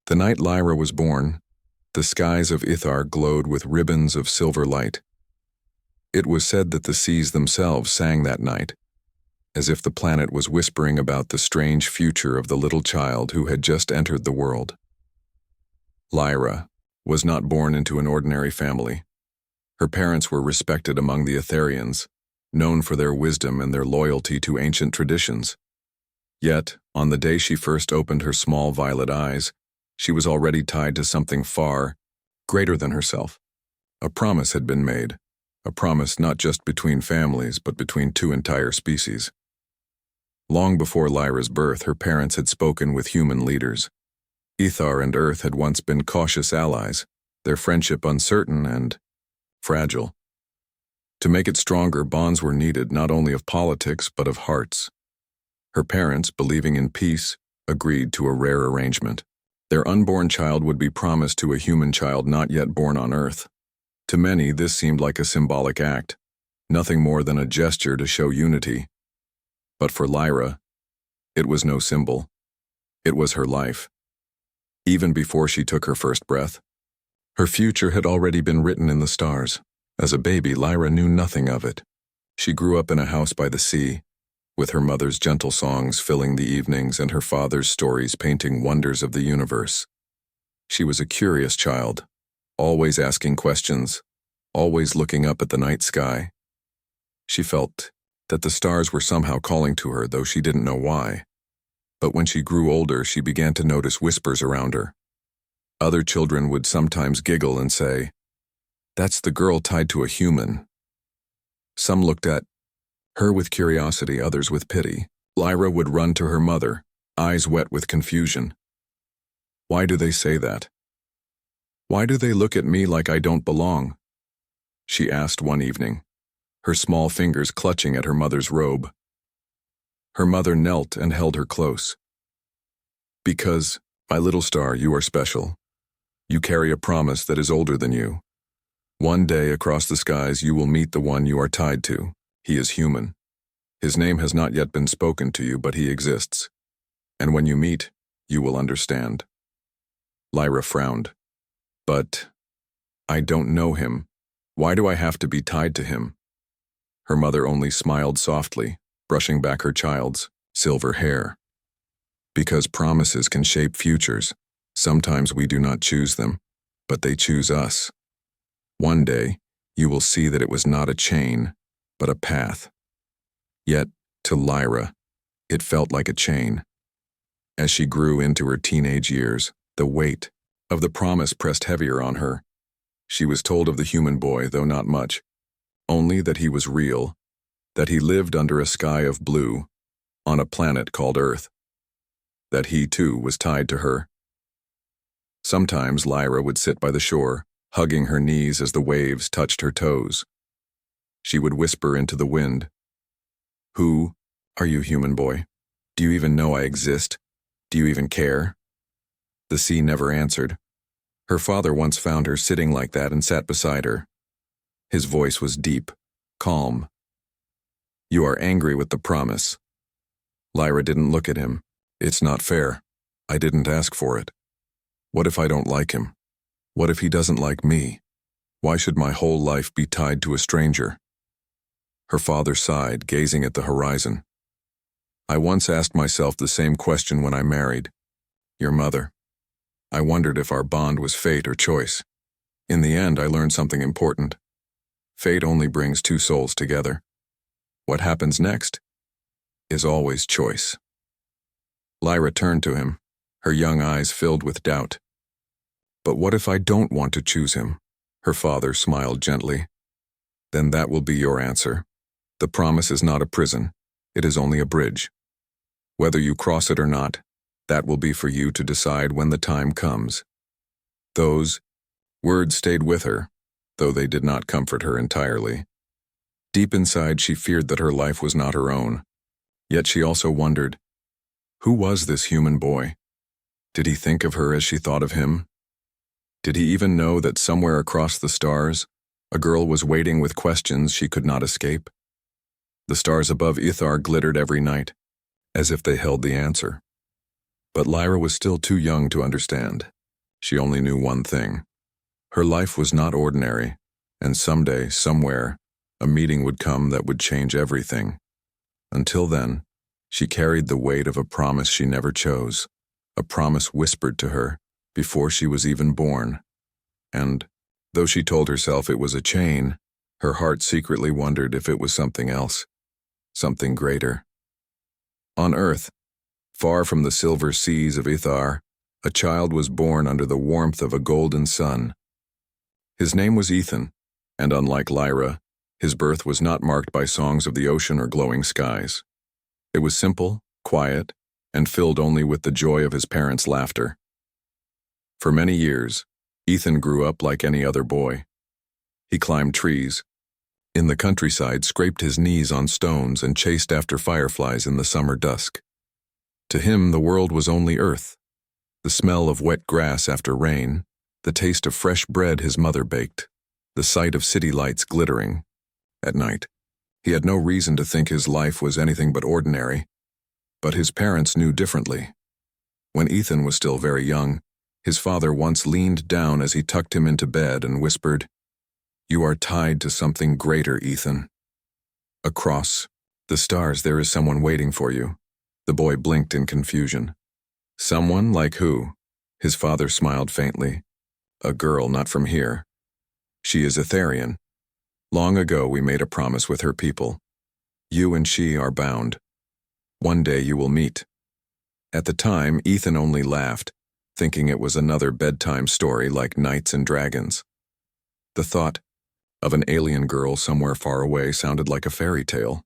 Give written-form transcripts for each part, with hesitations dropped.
The night Lyra was born, the skies of Ithar glowed with ribbons of silver light. It was said that the seas themselves sang that night, as if the planet was whispering about the strange future of the little child who had just entered the world. Lyra was not born into an ordinary family. Her parents were respected among the Itharians, known for their wisdom and their loyalty to ancient traditions. Yet, on the day she first opened her small violet eyes, she was already tied to something far greater than herself. A promise had been made, a promise not just between families, but between two entire species. Long before Lyra's birth, her parents had spoken with human leaders. Ithar and Earth had once been cautious allies, their friendship uncertain and fragile. To make it stronger, bonds were needed not only of politics but of hearts. Her parents, believing in peace, agreed to a rare arrangement. Their unborn child would be promised to a human child not yet born on Earth. To many, this seemed like a symbolic act, nothing more than a gesture to show unity. But for Lyra, it was no symbol. It was her life. Even before she took her first breath, her future had already been written in the stars. As a baby, Lyra knew nothing of it. She grew up in a house by the sea, with her mother's gentle songs filling the evenings and her father's stories painting wonders of the universe. She was a curious child, always asking questions, always looking up at the night sky. She felt that the stars were somehow calling to her, though she didn't know why. But when she grew older, she began to notice whispers around her. Other children would sometimes giggle and say, "That's the girl tied to a human." Some looked at her with curiosity, others with pity. Lyra would run to her mother, eyes wet with confusion. "Why do they say that? Why do they look at me like I don't belong?" she asked one evening, her small fingers clutching at her mother's robe. Her mother knelt and held her close. "Because, my little star, you are special. You carry a promise that is older than you. One day across the skies you will meet the one you are tied to. He is human. His name has not yet been spoken to you, but he exists. And when you meet, you will understand." Lyra frowned. "But I don't know him. Why do I have to be tied to him?" Her mother only smiled softly, brushing back her child's silver hair. "Because promises can shape futures. Sometimes we do not choose them, but they choose us. One day, you will see that it was not a chain, but a path." Yet, to Lyra, it felt like a chain. As she grew into her teenage years, the weight of the promise pressed heavier on her. She was told of the human boy, though not much, only that he was real, that he lived under a sky of blue, on a planet called Earth, that he too was tied to her. Sometimes Lyra would sit by the shore, hugging her knees as the waves touched her toes. She would whisper into the wind, "Who are you, human boy? Do you even know I exist? Do you even care?" The sea never answered. Her father once found her sitting like that and sat beside her. His voice was deep, calm. "You are angry with the promise." Lyra didn't look at him. "It's not fair. I didn't ask for it. What if I don't like him? What if he doesn't like me? Why should my whole life be tied to a stranger?" Her father sighed, gazing at the horizon. "I once asked myself the same question when I married your mother. I wondered if our bond was fate or choice. In the end, I learned something important. Fate only brings two souls together. What happens next is always choice." Lyra turned to him, her young eyes filled with doubt. "But what if I don't want to choose him?" Her father smiled gently. "Then that will be your answer. The promise is not a prison. It is only a bridge. Whether you cross it or not, that will be for you to decide when the time comes." Those words stayed with her, though they did not comfort her entirely. Deep inside, she feared that her life was not her own. Yet she also wondered, who was this human boy? Did he think of her as she thought of him? Did he even know that somewhere across the stars, a girl was waiting with questions she could not escape? The stars above Ithar glittered every night, as if they held the answer. But Lyra was still too young to understand. She only knew one thing. Her life was not ordinary, and someday, somewhere, a meeting would come that would change everything. Until then, she carried the weight of a promise she never chose, a promise whispered to her before she was even born. And, though she told herself it was a chain, her heart secretly wondered if it was something else, something greater. On Earth, far from the silver seas of Ithar, a child was born under the warmth of a golden sun. His name was Ethan, and unlike Lyra, his birth was not marked by songs of the ocean or glowing skies. It was simple, quiet, and filled only with the joy of his parents' laughter. For many years, Ethan grew up like any other boy. He climbed trees, in the countryside scraped his knees on stones and chased after fireflies in the summer dusk. To him, the world was only earth, the smell of wet grass after rain, the taste of fresh bread his mother baked, the sight of city lights glittering. At night, he had no reason to think his life was anything but ordinary, but his parents knew differently. When Ethan was still very young, his father once leaned down as he tucked him into bed and whispered, "You are tied to something greater, Ethan. Across the stars there is someone waiting for you." The boy blinked in confusion. "Someone like who?" His father smiled faintly. "A girl not from here. She is Etherian. Long ago we made a promise with her people. You and she are bound. One day you will meet." At the time, Ethan only laughed, thinking it was another bedtime story like Knights and Dragons. The thought of an alien girl somewhere far away sounded like a fairy tale.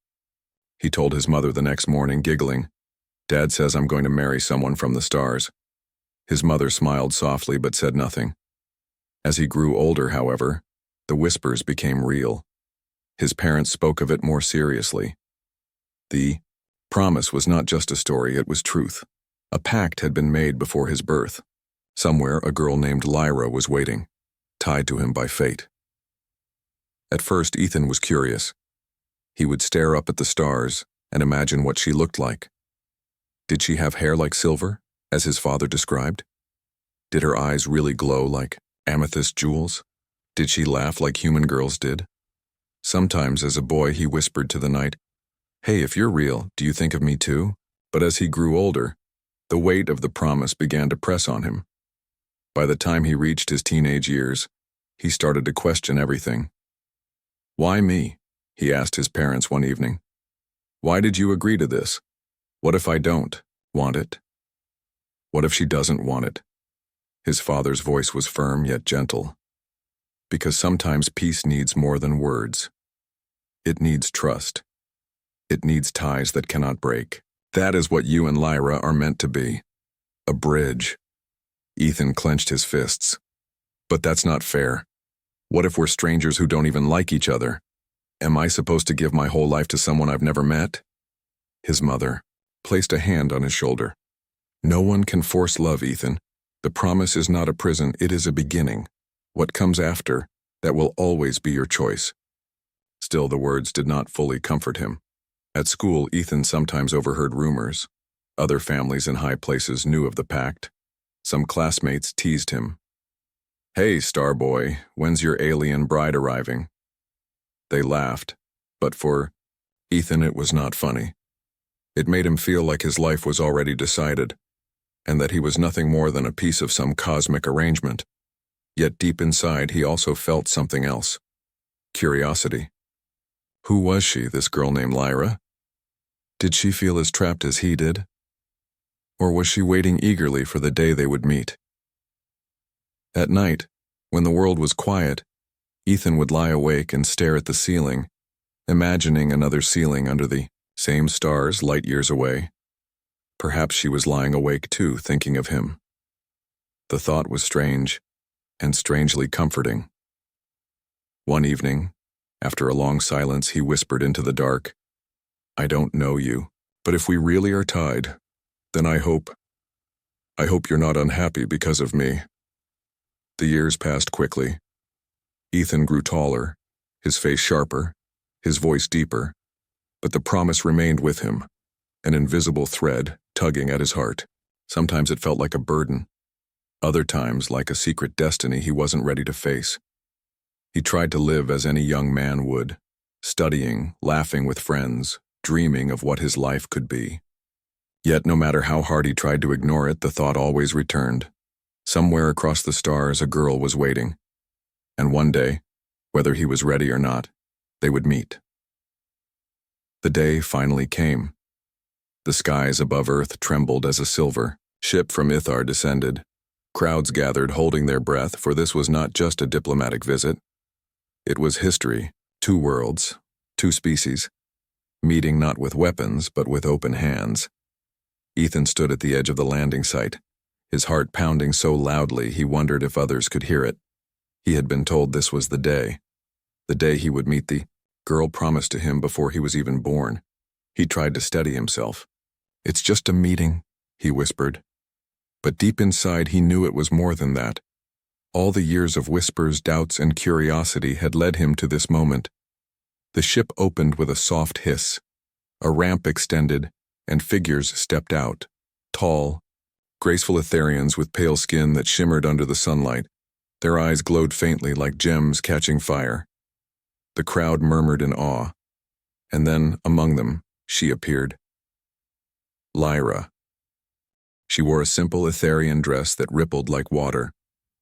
He told his mother the next morning, giggling, "Dad says I'm going to marry someone from the stars." His mother smiled softly but said nothing. As he grew older, however, the whispers became real. His parents spoke of it more seriously. The promise was not just a story, it was truth. A pact had been made before his birth. Somewhere, a girl named Lyra was waiting, tied to him by fate. At first, Ethan was curious. He would stare up at the stars and imagine what she looked like. Did she have hair like silver, as his father described? Did her eyes really glow like amethyst jewels? Did she laugh like human girls did? Sometimes, as a boy, he whispered to the night, "Hey, if you're real, do you think of me too?" But as he grew older, the weight of the promise began to press on him. By the time he reached his teenage years, he started to question everything. "Why me?" he asked his parents one evening. "Why did you agree to this? What if I don't want it? What if she doesn't want it?" His father's voice was firm yet gentle. Because sometimes peace needs more than words. It needs trust. It needs ties that cannot break. That is what you and Lyra are meant to be. A bridge. Ethan clenched his fists. But that's not fair. What if we're strangers who don't even like each other? Am I supposed to give my whole life to someone I've never met? His mother placed a hand on his shoulder. "No one can force love, Ethan. The promise is not a prison, it is a beginning. What comes after, that will always be your choice." Still, the words did not fully comfort him. At school, Ethan sometimes overheard rumors. Other families in high places knew of the pact. Some classmates teased him. "Hey, star boy, when's your alien bride arriving?" They laughed, but for Ethan it was not funny. It made him feel like his life was already decided, and that he was nothing more than a piece of some cosmic arrangement. Yet deep inside, he also felt something else. Curiosity. Who was she, this girl named Lyra? Did she feel as trapped as he did? Or was she waiting eagerly for the day they would meet? At night, when the world was quiet, Ethan would lie awake and stare at the ceiling, imagining another ceiling under the same stars light years away. Perhaps she was lying awake too, thinking of him. The thought was strange, and strangely comforting. One evening, after a long silence, he whispered into the dark, "I don't know you, but if we really are tied, then I hope you're not unhappy because of me." The years passed quickly. Ethan grew taller, his face sharper, his voice deeper, but the promise remained with him, an invisible thread tugging at his heart. Sometimes it felt like a burden. Other times, like a secret destiny he wasn't ready to face. He tried to live as any young man would, studying, laughing with friends, dreaming of what his life could be. Yet no matter how hard he tried to ignore it, the thought always returned. Somewhere across the stars, a girl was waiting. And one day, whether he was ready or not, they would meet. The day finally came. The skies above Earth trembled as a silver ship from Ithar descended. Crowds gathered holding their breath, for this was not just a diplomatic visit. It was history, two worlds, two species, meeting not with weapons but with open hands. Ethan stood at the edge of the landing site, his heart pounding so loudly he wondered if others could hear it. He had been told this was the day he would meet the girl promised to him before he was even born. He tried to steady himself. "It's just a meeting," he whispered. But deep inside he knew it was more than that. All the years of whispers, doubts, and curiosity had led him to this moment. The ship opened with a soft hiss. A ramp extended, and figures stepped out. Tall, graceful Etherians with pale skin that shimmered under the sunlight. Their eyes glowed faintly like gems catching fire. The crowd murmured in awe. And then, among them, she appeared. Lyra. She wore a simple Etherian dress that rippled like water,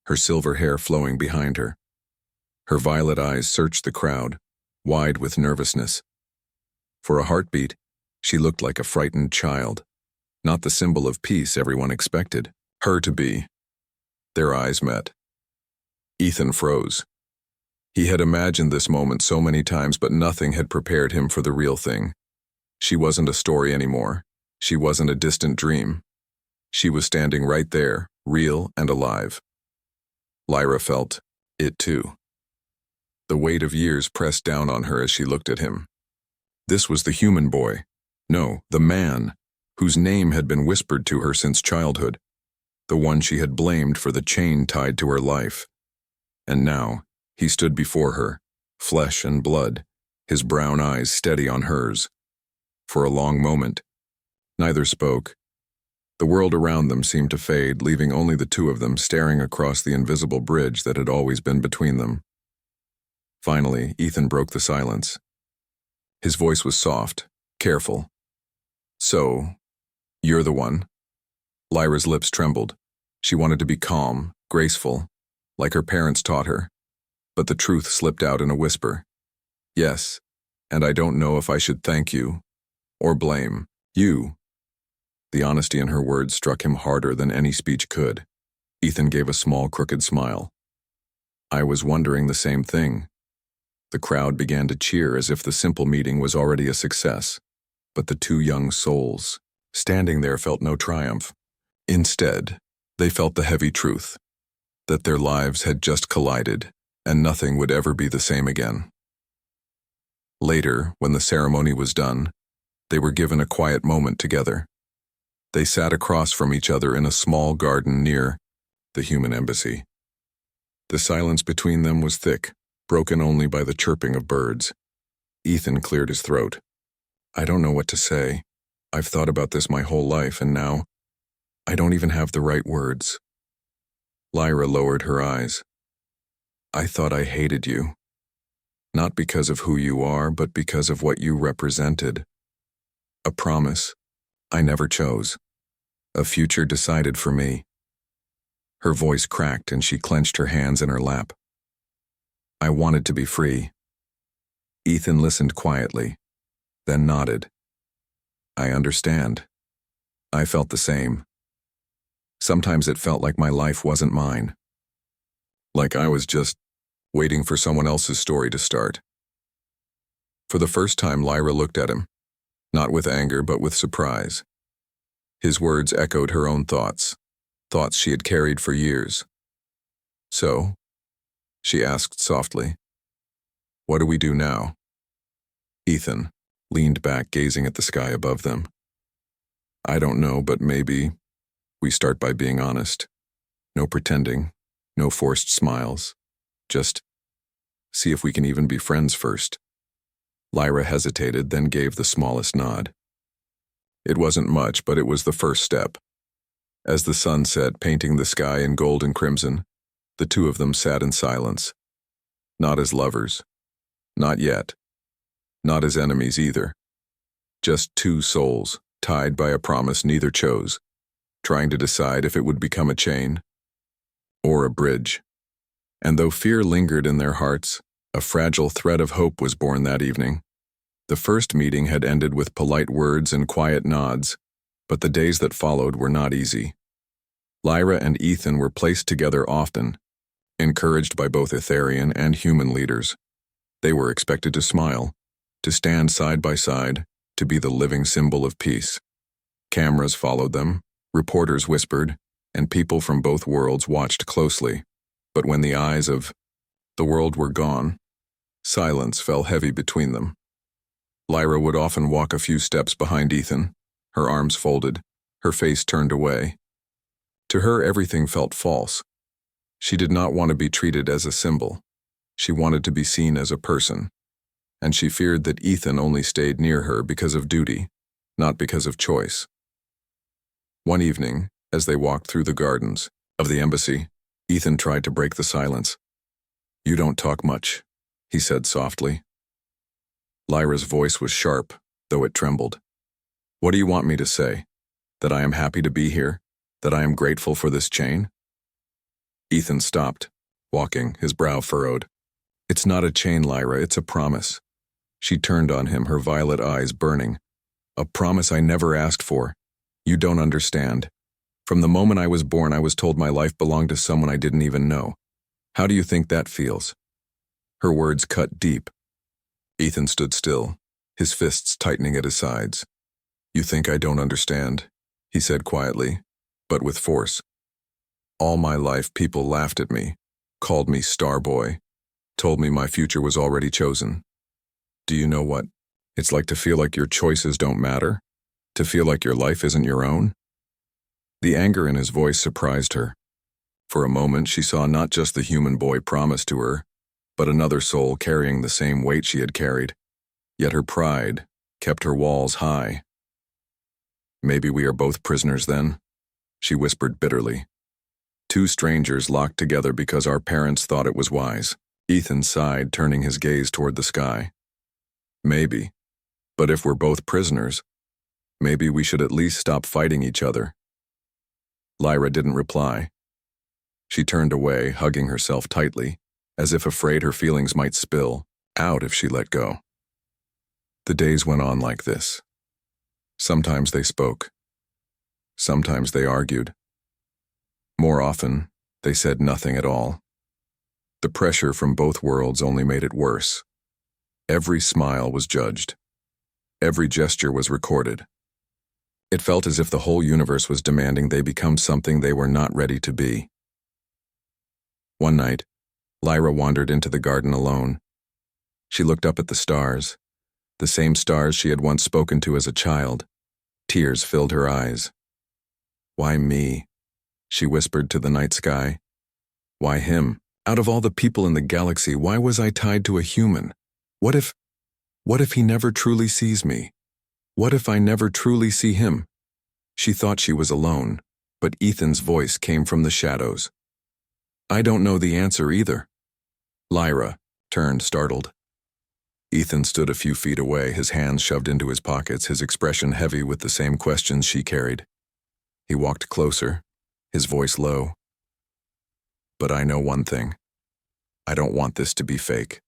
her silver hair flowing behind her. Her violet eyes searched the crowd, wide with nervousness. For a heartbeat, she looked like a frightened child, not the symbol of peace everyone expected her to be. Their eyes met. Ethan froze. He had imagined this moment so many times, but nothing had prepared him for the real thing. She wasn't a story anymore. She wasn't a distant dream. She was standing right there, real and alive. Lyra felt it too. The weight of years pressed down on her as she looked at him. This was the human boy. No, the man, whose name had been whispered to her since childhood. The one she had blamed for the chain tied to her life. And now, he stood before her, flesh and blood, his brown eyes steady on hers. For a long moment, neither spoke. The world around them seemed to fade, leaving only the two of them staring across the invisible bridge that had always been between them. Finally, Ethan broke the silence. His voice was soft, careful. "So, you're the one?" Lyra's lips trembled. She wanted to be calm, graceful, like her parents taught her. But the truth slipped out in a whisper. "Yes, and I don't know if I should thank you or blame you." The honesty in her words struck him harder than any speech could. Ethan gave a small, crooked smile. "I was wondering the same thing." The crowd began to cheer as if the simple meeting was already a success. But the two young souls, standing there, felt no triumph. Instead, they felt the heavy truth, that their lives had just collided, and nothing would ever be the same again. Later, when the ceremony was done, they were given a quiet moment together. They sat across from each other in a small garden near the human embassy. The silence between them was thick, broken only by the chirping of birds. Ethan cleared his throat. "I don't know what to say. I've thought about this my whole life, and now I don't even have the right words." Lyra lowered her eyes. "I thought I hated you. Not because of who you are, but because of what you represented. A promise I never chose. A future decided for me." Her voice cracked and she clenched her hands in her lap. "I wanted to be free." Ethan listened quietly, then nodded. "I understand. I felt the same. Sometimes it felt like my life wasn't mine. Like I was just waiting for someone else's story to start." For the first time, Lyra looked at him, not with anger but with surprise. His words echoed her own thoughts she had carried for years. "So?" she asked softly. "What do we do now?" Ethan leaned back, gazing at the sky above them. "I don't know, but maybe we start by being honest. No pretending, no forced smiles. Just see if we can even be friends first." Lyra hesitated, then gave the smallest nod. It wasn't much, but it was the first step. As the sun set, painting the sky in gold and crimson, the two of them sat in silence. Not as lovers. Not yet. Not as enemies either. Just two souls, tied by a promise neither chose, trying to decide if it would become a chain or a bridge. And though fear lingered in their hearts, a fragile thread of hope was born that evening. The first meeting had ended with polite words and quiet nods, but the days that followed were not easy. Lyra and Ethan were placed together often, encouraged by both Etherian and human leaders. They were expected to smile, to stand side by side, to be the living symbol of peace. Cameras followed them, reporters whispered, and people from both worlds watched closely. But when the eyes of the world were gone, silence fell heavy between them. Lyra would often walk a few steps behind Ethan, her arms folded, her face turned away. To her, everything felt false. She did not want to be treated as a symbol. She wanted to be seen as a person. And she feared that Ethan only stayed near her because of duty, not because of choice. One evening, as they walked through the gardens of the embassy, Ethan tried to break the silence. "You don't talk much," he said softly. Lyra's voice was sharp, though it trembled. "What do you want me to say? That I am happy to be here? That I am grateful for this chain?" Ethan stopped, walking, his brow furrowed. "It's not a chain, Lyra, it's a promise." She turned on him, her violet eyes burning. "A promise I never asked for. You don't understand. From the moment I was born, I was told my life belonged to someone I didn't even know. How do you think that feels?" Her words cut deep. Ethan stood still, his fists tightening at his sides. "You think I don't understand?" he said quietly, but with force. "All my life people laughed at me, called me Star Boy, told me my future was already chosen. Do you know what it's like to feel like your choices don't matter? To feel like your life isn't your own?" The anger in his voice surprised her. For a moment she saw not just the human boy promised to her, but another soul carrying the same weight she had carried. Yet her pride kept her walls high. "Maybe we are both prisoners then," she whispered bitterly. "Two strangers locked together because our parents thought it was wise." Ethan sighed, turning his gaze toward the sky. "Maybe. But if we're both prisoners, maybe we should at least stop fighting each other." Lyra didn't reply. She turned away, hugging herself tightly, as if afraid her feelings might spill out if she let go. The days went on like this. Sometimes they spoke. Sometimes they argued. More often, they said nothing at all. The pressure from both worlds only made it worse. Every smile was judged. Every gesture was recorded. It felt as if the whole universe was demanding they become something they were not ready to be. One night, Lyra wandered into the garden alone. She looked up at the stars, the same stars she had once spoken to as a child. Tears filled her eyes. "Why me?" she whispered to the night sky. "Why him? Out of all the people in the galaxy, why was I tied to a human? What if he never truly sees me? What if I never truly see him?" She thought she was alone, but Ethan's voice came from the shadows. "I don't know the answer either." Lyra turned, startled. Ethan stood a few feet away, his hands shoved into his pockets, his expression heavy with the same questions she carried. He walked closer, his voice low. "But I know one thing. I don't want this to be fake.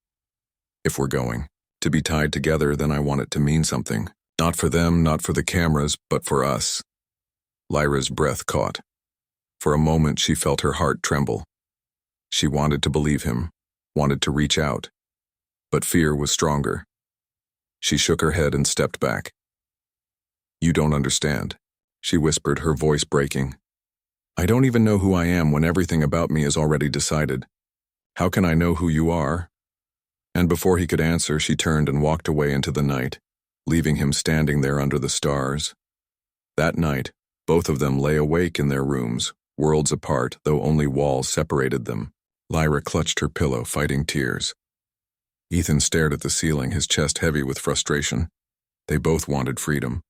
If we're going to be tied together, then I want it to mean something. Not for them, not for the cameras, but for us." Lyra's breath caught. For a moment she felt her heart tremble. She wanted to believe him, wanted to reach out. But fear was stronger. She shook her head and stepped back. "You don't understand," she whispered, her voice breaking. "I don't even know who I am when everything about me is already decided. How can I know who you are?" And before he could answer, she turned and walked away into the night, leaving him standing there under the stars. That night, both of them lay awake in their rooms, worlds apart, though only walls separated them. Lyra clutched her pillow, fighting tears. Ethan stared at the ceiling, his chest heavy with frustration. They both wanted freedom.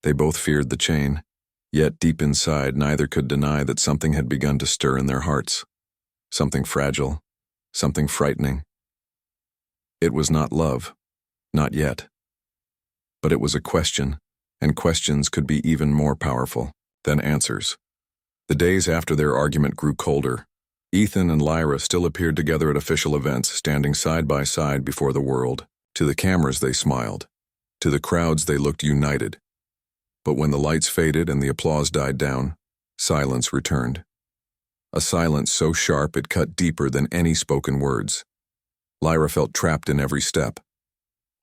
They both feared the chain. Yet deep inside, neither could deny that something had begun to stir in their hearts. Something fragile, something frightening. It was not love, not yet. But it was a question, and questions could be even more powerful than answers. The days after their argument grew colder. Ethan and Lyra still appeared together at official events, standing side by side before the world. To the cameras they smiled. To the crowds they looked united. But when the lights faded and the applause died down, silence returned. A silence so sharp it cut deeper than any spoken words. Lyra felt trapped in every step,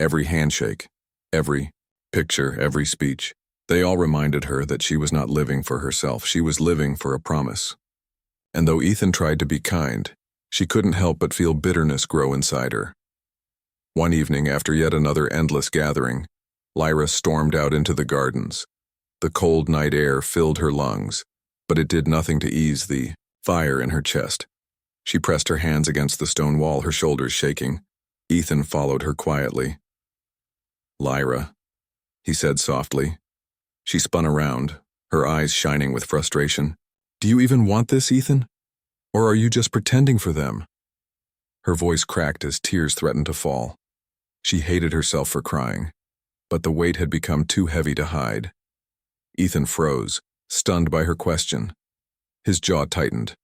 every handshake, every picture, every speech. They all reminded her that she was not living for herself, she was living for a promise. And though Ethan tried to be kind, she couldn't help but feel bitterness grow inside her. One evening, after yet another endless gathering, Lyra stormed out into the gardens. The cold night air filled her lungs, but it did nothing to ease the fire in her chest. She pressed her hands against the stone wall, her shoulders shaking. Ethan followed her quietly. "Lyra," he said softly. She spun around, her eyes shining with frustration. "Do you even want this, Ethan? Or are you just pretending for them?" Her voice cracked as tears threatened to fall. She hated herself for crying, but the weight had become too heavy to hide. Ethan froze, stunned by her question. His jaw tightened.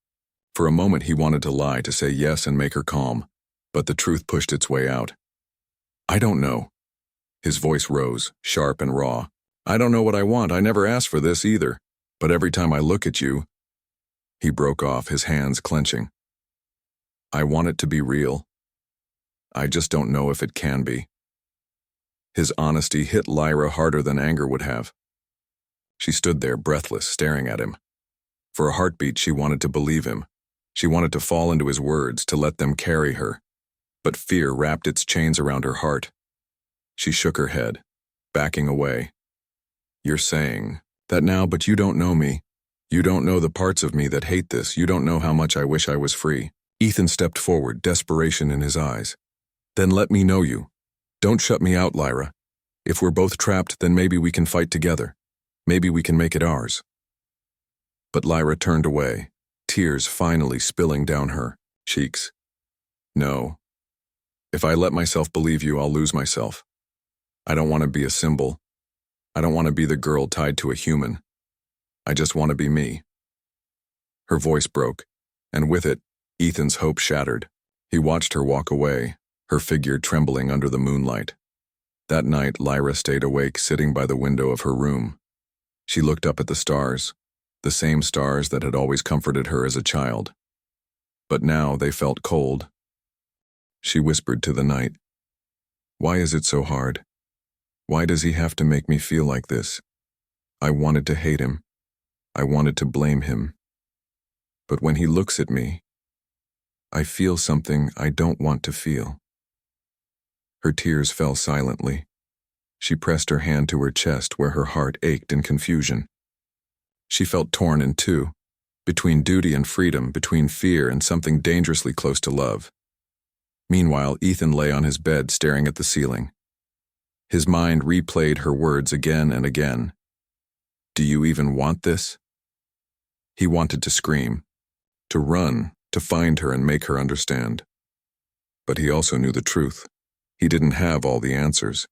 For a moment he wanted to lie, to say yes and make her calm, but the truth pushed its way out. "I don't know." His voice rose, sharp and raw. "I don't know what I want. I never asked for this either. But every time I look at you—" He broke off, his hands clenching. "I want it to be real. I just don't know if it can be." His honesty hit Lyra harder than anger would have. She stood there, breathless, staring at him. For a heartbeat, she wanted to believe him. She wanted to fall into his words, to let them carry her. But fear wrapped its chains around her heart. She shook her head, backing away. "You're saying that now, but you don't know me. You don't know the parts of me that hate this. You don't know how much I wish I was free." Ethan stepped forward, desperation in his eyes. "Then let me know you. Don't shut me out, Lyra. If we're both trapped, then maybe we can fight together. Maybe we can make it ours." But Lyra turned away, tears finally spilling down her cheeks. "No. If I let myself believe you, I'll lose myself. I don't want to be a symbol. I don't want to be the girl tied to a human. I just want to be me." Her voice broke, and with it, Ethan's hope shattered. He watched her walk away, her figure trembling under the moonlight. That night, Lyra stayed awake, sitting by the window of her room. She looked up at the stars, the same stars that had always comforted her as a child. But now they felt cold. She whispered to the night, "Why is it so hard? Why does he have to make me feel like this? I wanted to hate him. I wanted to blame him. But when he looks at me, I feel something I don't want to feel." Her tears fell silently. She pressed her hand to her chest where her heart ached in confusion. She felt torn in two, between duty and freedom, between fear and something dangerously close to love. Meanwhile, Ethan lay on his bed staring at the ceiling. His mind replayed her words again and again. "Do you even want this?" He wanted to scream, to run, to find her and make her understand. But he also knew the truth. He didn't have all the answers.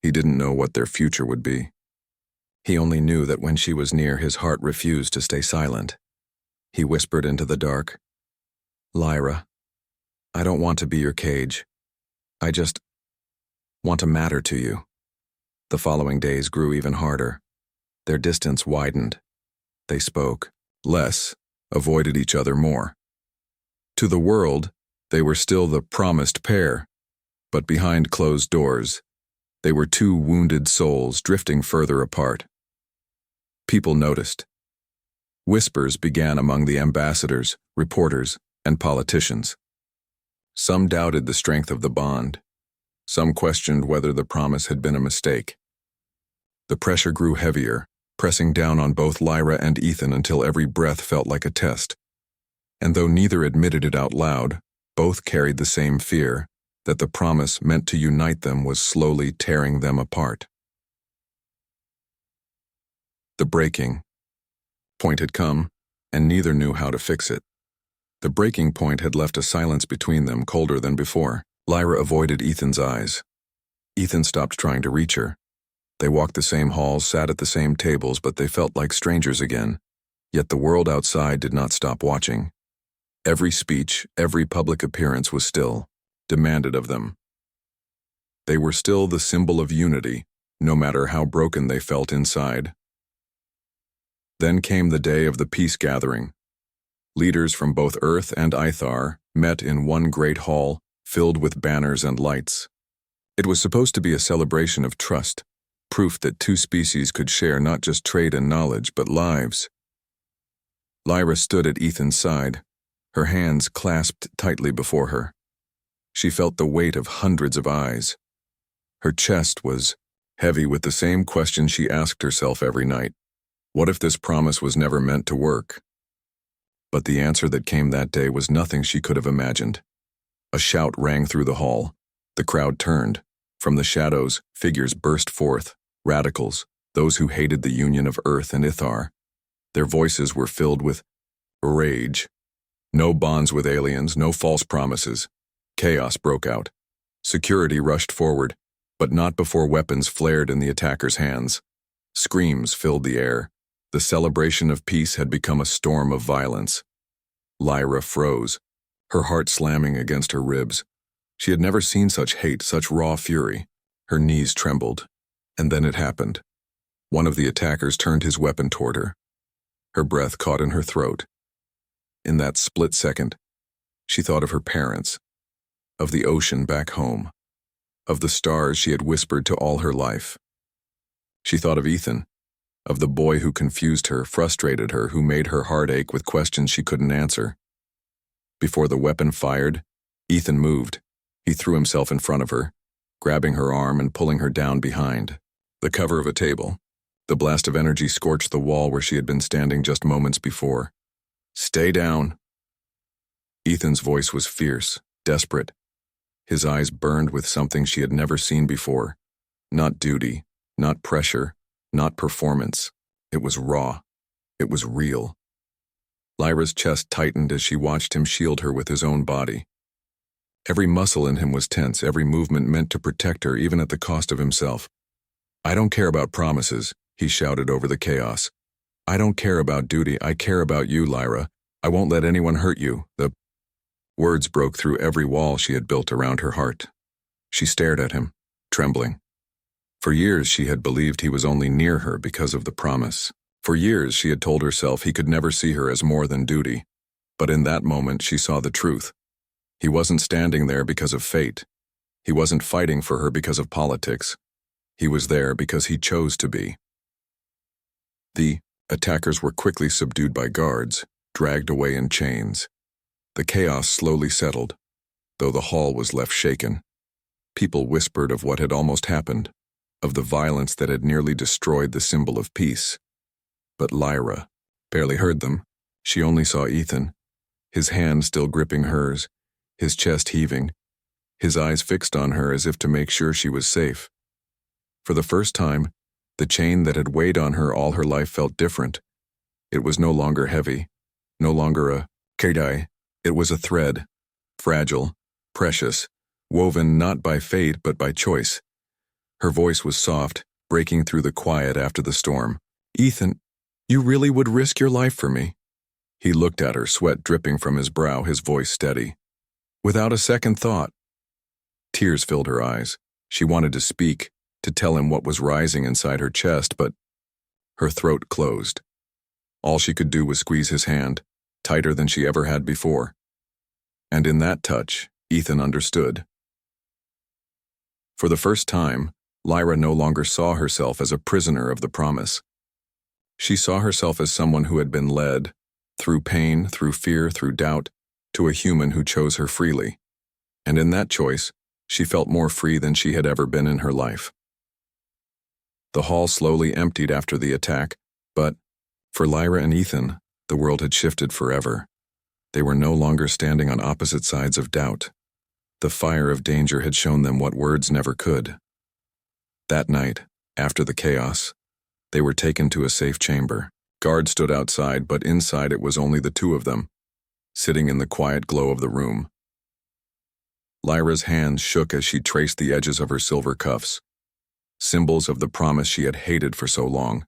He didn't know what their future would be. He only knew that when she was near, his heart refused to stay silent. He whispered into the dark, "Lyra, I don't want to be your cage. I just want to matter to you." The following days grew even harder. Their distance widened. They spoke less, avoided each other more. To the world, they were still the promised pair, but behind closed doors, they were two wounded souls drifting further apart. People noticed. Whispers began among the ambassadors, reporters, and politicians. Some doubted the strength of the bond. Some questioned whether the promise had been a mistake. The pressure grew heavier, pressing down on both Lyra and Ethan until every breath felt like a test. And though neither admitted it out loud, both carried the same fear that the promise meant to unite them was slowly tearing them apart. The breaking, point had come, and neither knew how to fix it. The breaking point had left a silence between them colder than before. Lyra avoided Ethan's eyes. Ethan stopped trying to reach her. They walked the same halls, sat at the same tables, but they felt like strangers again. Yet the world outside did not stop watching. Every speech, every public appearance was still demanded of them. They were still the symbol of unity, no matter how broken they felt inside. Then came the day of the peace gathering. Leaders from both Earth and Ithar met in one great hall filled with banners and lights. It was supposed to be a celebration of trust, proof that two species could share not just trade and knowledge, but lives. Lyra stood at Ethan's side, her hands clasped tightly before her. She felt the weight of hundreds of eyes. Her chest was heavy with the same question she asked herself every night. What if this promise was never meant to work? But the answer that came that day was nothing she could have imagined. A shout rang through the hall. The crowd turned. From the shadows, figures burst forth, radicals, those who hated the union of Earth and Ithar. Their voices were filled with rage. No bonds with aliens, no false promises. Chaos broke out. Security rushed forward, but not before weapons flared in the attackers' hands. Screams filled the air. The celebration of peace had become a storm of violence. Lyra froze, her heart slamming against her ribs. She had never seen such hate, such raw fury. Her knees trembled. And then it happened. One of the attackers turned his weapon toward her. Her breath caught in her throat. In that split second, she thought of her parents, of the ocean back home, of the stars she had whispered to all her life. She thought of Ethan, of the boy who confused her, frustrated her, who made her heart ache with questions she couldn't answer. Before the weapon fired, Ethan moved. He threw himself in front of her, grabbing her arm and pulling her down behind the cover of a table. The blast of energy scorched the wall where she had been standing just moments before. "Stay down." Ethan's voice was fierce, desperate. His eyes burned with something she had never seen before. Not duty, not pressure, not performance. It was raw. It was real. Lyra's chest tightened as she watched him shield her with his own body. Every muscle in him was tense, every movement meant to protect her, even at the cost of himself. "I don't care about promises," he shouted over the chaos. "I don't care about duty, I care about you, Lyra. I won't let anyone hurt you." The words broke through every wall she had built around her heart. She stared at him, trembling. For years she had believed he was only near her because of the promise. For years she had told herself he could never see her as more than duty. But in that moment she saw the truth. He wasn't standing there because of fate. He wasn't fighting for her because of politics. He was there because he chose to be. The attackers were quickly subdued by guards, dragged away in chains. The chaos slowly settled, though the hall was left shaken. People whispered of what had almost happened, of the violence that had nearly destroyed the symbol of peace. But Lyra barely heard them. She only saw Ethan, his hand still gripping hers, his chest heaving, his eyes fixed on her as if to make sure she was safe. For the first time, the chain that had weighed on her all her life felt different. It was no longer heavy, no longer a kedai. It was a thread, fragile, precious, woven not by fate but by choice. Her voice was soft, breaking through the quiet after the storm. "Ethan, you really would risk your life for me?" He looked at her, sweat dripping from his brow, his voice steady. Without a second thought. Tears filled her eyes. She wanted to speak, to tell him what was rising inside her chest, but her throat closed. All she could do was squeeze his hand, tighter than she ever had before. And in that touch, Ethan understood. For the first time, Lyra no longer saw herself as a prisoner of the promise. She saw herself as someone who had been led, through pain, through fear, through doubt, to a human who chose her freely. And in that choice, she felt more free than she had ever been in her life. The hall slowly emptied after the attack, but for Lyra and Ethan, the world had shifted forever. They were no longer standing on opposite sides of doubt. The fire of danger had shown them what words never could. That night, after the chaos, they were taken to a safe chamber, Guards stood outside, but inside it was only the two of them, sitting in the quiet glow of the room. Lyra's hands shook as she traced the edges of her silver cuffs, symbols of the promise she had hated for so long.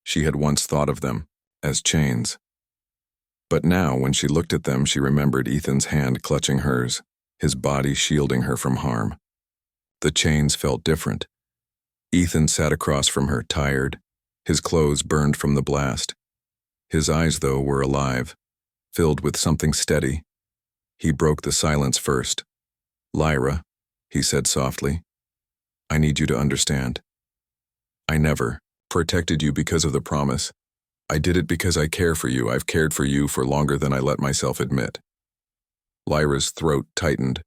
She had once thought of them as chains. But now, when she looked at them, she remembered Ethan's hand clutching hers, his body shielding her from harm. The chains felt different. Ethan sat across from her, tired. His clothes burned from the blast. His eyes, though, were alive, filled with something steady. He broke the silence first. "Lyra," he said softly, "I need you to understand. I never protected you because of the promise. I did it because I care for you. I've cared for you for longer than I let myself admit." Lyra's throat tightened.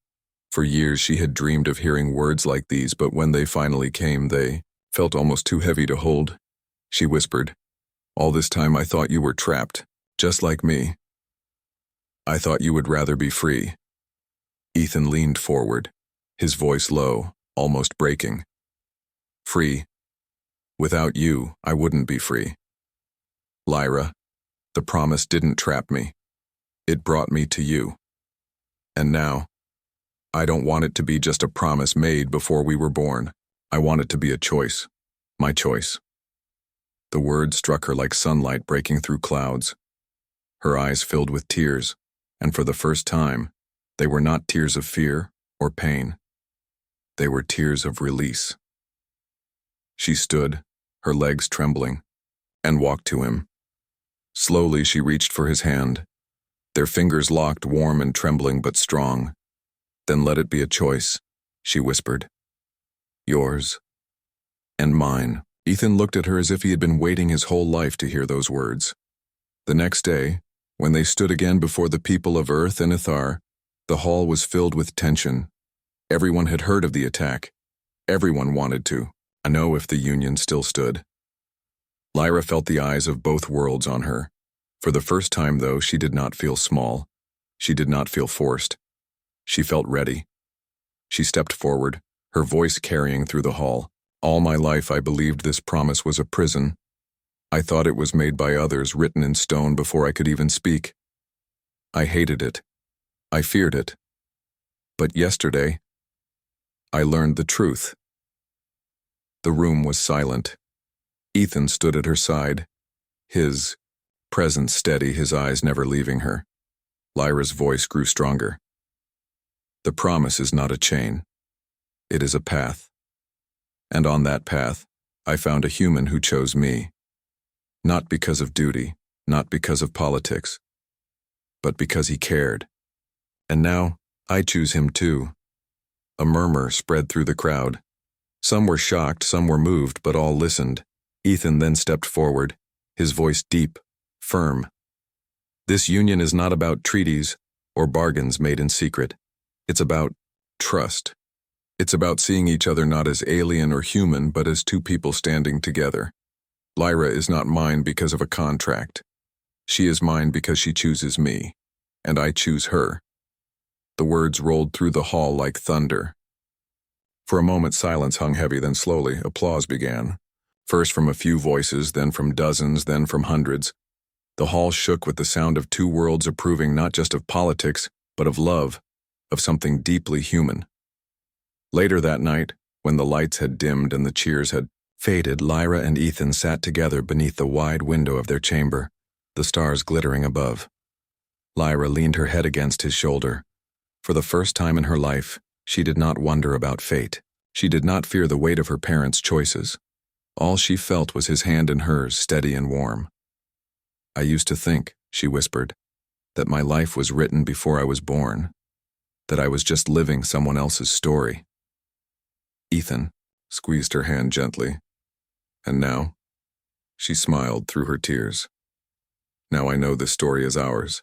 For years she had dreamed of hearing words like these, but when they finally came, they felt almost too heavy to hold. She whispered, "All this time I thought you were trapped, just like me. I thought you would rather be free." Ethan leaned forward, his voice low, almost breaking. "Free? Without you, I wouldn't be free. Lyra, the promise didn't trap me. It brought me to you. And now, I don't want it to be just a promise made before we were born. I want it to be a choice. My choice." The words struck her like sunlight breaking through clouds. Her eyes filled with tears, and for the first time, they were not tears of fear or pain. They were tears of release. She stood, her legs trembling, and walked to him. Slowly she reached for his hand. Their fingers locked, warm and trembling but strong. "Then let it be a choice," she whispered. "Yours and mine." Ethan looked at her as if he had been waiting his whole life to hear those words. The next day, when they stood again before the people of Earth and Ithar, the hall was filled with tension. Everyone had heard of the attack. Everyone wanted to know if the Union still stood. Lyra felt the eyes of both worlds on her. For the first time, though, she did not feel small. She did not feel forced. She felt ready. She stepped forward, her voice carrying through the hall. "All my life I believed this promise was a prison. I thought it was made by others, written in stone before I could even speak. I hated it. I feared it. But yesterday, I learned the truth." The room was silent. Ethan stood at her side, his presence steady, his eyes never leaving her. Lyra's voice grew stronger. "The promise is not a chain. It is a path. And on that path, I found a human who chose me. Not because of duty, not because of politics, but because he cared. And now, I choose him too." A murmur spread through the crowd. Some were shocked, some were moved, but all listened. Ethan then stepped forward, his voice deep, firm. "This union is not about treaties or bargains made in secret. It's about trust. It's about seeing each other not as alien or human, but as two people standing together. Lyra is not mine because of a contract. She is mine because she chooses me, and I choose her." The words rolled through the hall like thunder. For a moment silence hung heavy, then slowly applause began. First from a few voices, then from dozens, then from hundreds. The hall shook with the sound of two worlds approving not just of politics, but of love, of something deeply human. Later that night, when the lights had dimmed and the cheers had faded, Lyra and Ethan sat together beneath the wide window of their chamber, the stars glittering above. Lyra leaned her head against his shoulder. For the first time in her life, she did not wonder about fate. She did not fear the weight of her parents' choices. All she felt was his hand in hers, steady and warm. "I used to think," she whispered, "that my life was written before I was born, that I was just living someone else's story." Ethan squeezed her hand gently. "And now?" She smiled through her tears. "Now I know this story is ours."